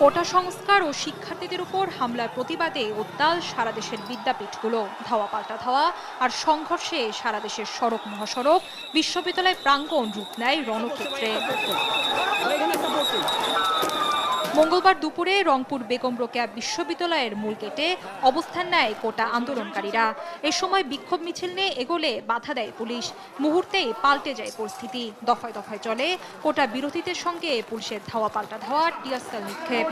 কোটা সংস্কার ও শিক্ষার্থীদের উপর হামলার প্রতিবাদে উত্তাল সারা দেশের বিদ্যাপীঠগুলো। ধাওয়া পাল্টা ধাওয়া আর সংঘর্ষে সারা দেশের সড়ক মহাসড়ক, বিশ্ববিদ্যালয় প্রাঙ্গণ রূপ নেয় রণক্ষেত্রে। মঙ্গলবার দুপুরে রংপুর বেগম রোকেয়া বিশ্ববিদ্যালয়ের মূল গেটে অবস্থান নেয় কোটা আন্দোলনকারীরা। এ সময় বিক্ষোভ মিছিল নিয়ে এগোলে বাধা দেয় পুলিশ। মুহূর্তেই পাল্টে যায় পরিস্থিতি। দফায় দফায় চলে কোটা বিরোধীদের সঙ্গে পুলিশের ধাওয়া পাল্টা ধাওয়া, টিয়ারশেল নিক্ষেপ।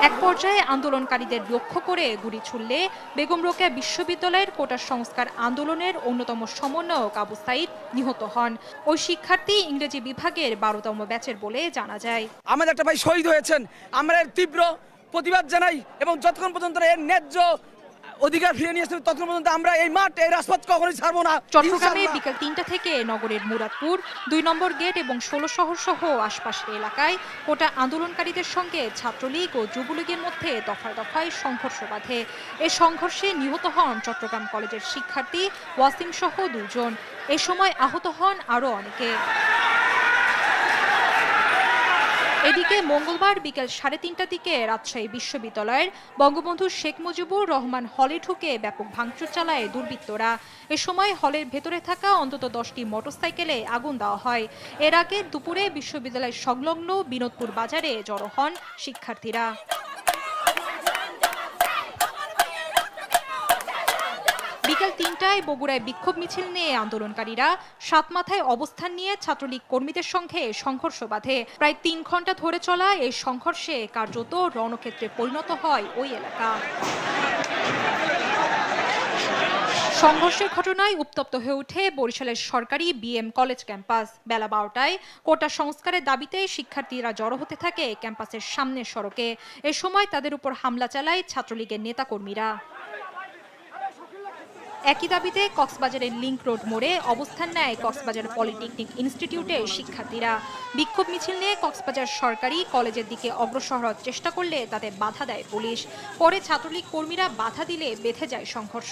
এক পর্যায়ে আন্দোলনকারীদের লক্ষ্য করে গুলি ছুড়লে বেগম রোকেয়া বিশ্ববিদ্যালয়ের কোটা সংস্কার আন্দোলনের অন্যতম সমন্বয়ক আবু সাইদ নিহত হন। ওই শিক্ষার্থী ইংরেজি বিভাগের 12তম ব্যাচের বলে জানা যায়। আমাদের একটা ভাই শহীদ হয়েছেন, আমরা এর তীব্র প্রতিবাদ জানাই এবং যতক্ষণ পর্যন্ত এর ন্যায্য অধিকার ফিরে নিয়ে আসতে ততক্ষণ পর্যন্ত আমরা এই মাঠ এই রাজপথ কখনোই ছাড়বো না। চট্টগ্রামে বিকেল ৩টা থেকে নগরের মুরাদপুর ২ নম্বর গেট এবং ১৬ শহর সহ আশপাশের এলাকায় কোটা আন্দোলনকারীদের সঙ্গে ছাত্রলীগ ও যুবলীগের মধ্যে দফায় দফায় সংঘর্ষ বাধে। এ সংঘর্ষে নিহত হন চট্টগ্রাম কলেজের শিক্ষার্থী ওয়াসিম সহ ২ জন। এ সময় আহত হন আরও অনেকে। এদিকে মঙ্গলবার বিকেল ৩:৩০টার দিকে রাজশাহী বিশ্ববিদ্যালয়ের বঙ্গবন্ধু শেখ মুজিবুর রহমান হলে ঢুকে ব্যাপক ভাঙচুর চালায় দুর্বৃত্তরা। এ সময় হলের ভেতরে থাকা অন্তত ১০টি মোটরসাইকেলে আগুন দেওয়া হয়। এর আগে দুপুরে বিশ্ববিদ্যালয় সংলগ্ন বিনোদপুর বাজারে জড়ো হন শিক্ষার্থীরা। বিকেল ৩টায় বগুড়ায় বিক্ষোভ মিছিল নিয়ে আন্দোলনকারীরা সাতমাথায় অবস্থান নিয়ে ছাত্রলীগ কর্মীদের সঙ্গে সংঘর্ষ বাধে। প্রায় ৩ ঘণ্টা ধরে চলা এই সংঘর্ষে কার্যত রণক্ষেত্রে পরিণত হয় ওই এলাকা। সংঘর্ষের ঘটনায় উত্তপ্ত হয়ে ওঠে বরিশালের সরকারি বিএম কলেজ ক্যাম্পাস। বেলা ১২টায় কোটা সংস্কারের দাবিতে শিক্ষার্থীরা জড়ো হতে থাকে ক্যাম্পাসের সামনের সড়কে। এ সময় তাদের উপর হামলা চালায় ছাত্রলীগের নেতাকর্মীরা। একই দাবিতে কক্সবাজারের লিংক রোড মোড়ে অবস্থান নেয় কক্সবাজার পলিটেকনিক ইনস্টিটিউটের শিক্ষার্থীরা। বিক্ষোভ মিছিল নিয়ে কক্সবাজার সরকারি কলেজের দিকে অগ্রসর হওয়ার চেষ্টা করলে তাদের বাধা দেয় পুলিশ। পরে ছাত্রলীগ কর্মীরা বাধা দিলে বেঁধে যায় সংঘর্ষ।